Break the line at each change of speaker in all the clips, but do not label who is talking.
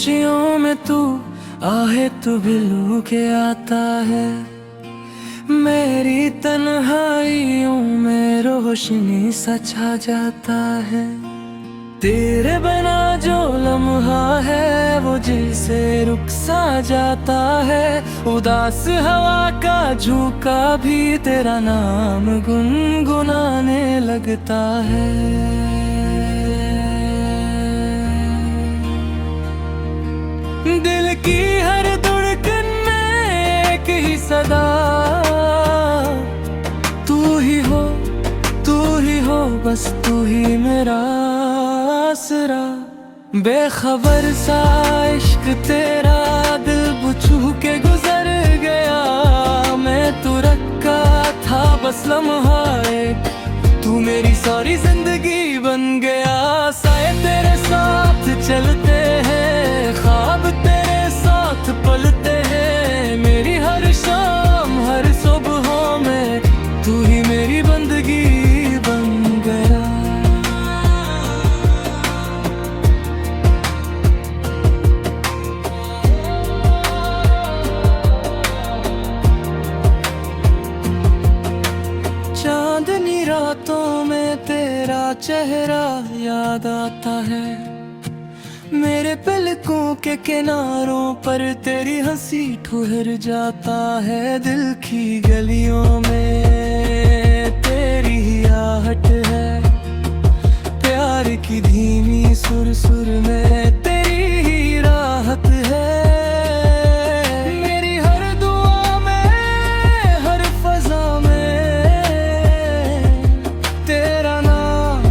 खुशियों में तू आहे तो बिलू के आता है, मेरी तन्हाइयों में रोशनी सा छा जाता है। तेरे बिना जो लम्हा है वो जिसे रुक सा जाता है, उदास हवा का झोंका भी तेरा नाम गुनगुनाने लगता है। दिल की हर धड़कन में एक ही सदा, तू ही हो बस तू ही मेरा आसरा। बेखबर सा इश्क तेरा दिल छू के गुजर गया, मैं तो रखा था बस लम्हा एक, तू मेरी सारी जिंदगी बन गया। साए तेरे साथ चलते हैं, ख्वाब तेरे साथ पलते हैं, मेरी हर शाम हर सुबह में तू ही मेरी बंदगी बन गया। चांदनी रातों में तेरा चेहरा याद आता है, मेरे पलकों के किनारों पर तेरी हंसी ठुहर जाता है। दिल की गलियों में तेरी ही आहट है, प्यार की धीमी सुर सुर में तेरी ही राहत है। मेरी हर दुआ में हर फजा में तेरा नाम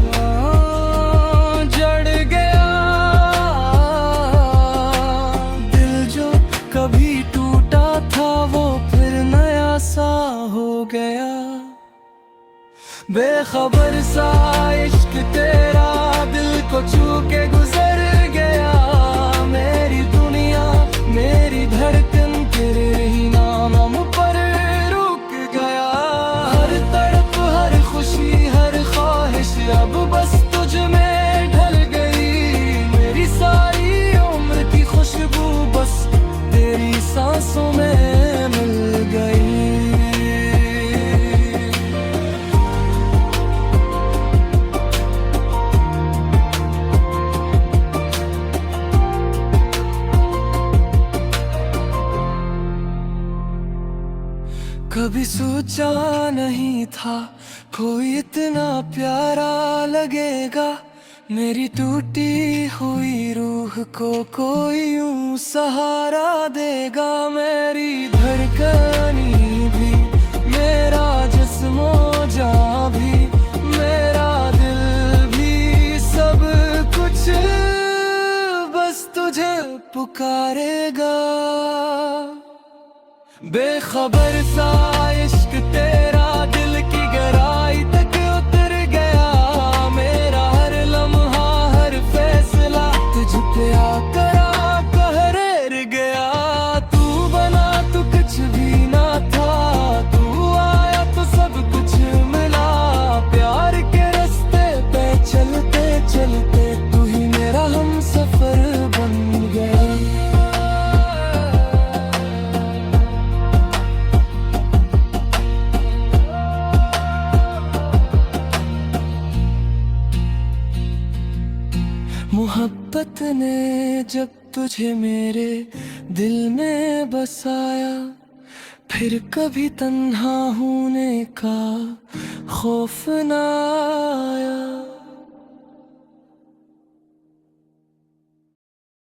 जड़ गया। दिल जो कभी टूटा था वो फिर नया सा हो गया। बेखबर सा इश्क तेरा दिल को छू के गुजर गया, मेरी दुनिया मेरी धड़कन तेरे ही नाम पर रुक गया। हर तड़प हर खुशी हर ख्वाहिश अब बस तुझ में ढल गई, मेरी सारी उम्र की खुशबू बस तेरी सांसों में मिल गई। कभी सोचा नहीं था कोई इतना प्यारा लगेगा, मेरी टूटी हुई रूह को कोई यूं सहारा देगा। मेरी धड़कनी भी मेरा जिस्मो जान भी मेरा दिल भी सब कुछ बस तुझे पुकारेगा। बेखबर सा इश्क तेरा दिल की गहराई तक उतर गया, मेरा हर लम्हा हर फैसला तुझ पे आकर कहर गया। तू बना तो कुछ भी ना था, तू आया तो सब कुछ मिला, प्यार के रास्ते पे चलते चलते तू ही मेरा हम सफर बन गया। मोहब्बत ने जब तुझे मेरे दिल में बसाया, फिर कभी तन्हा होने का खौफ न आया।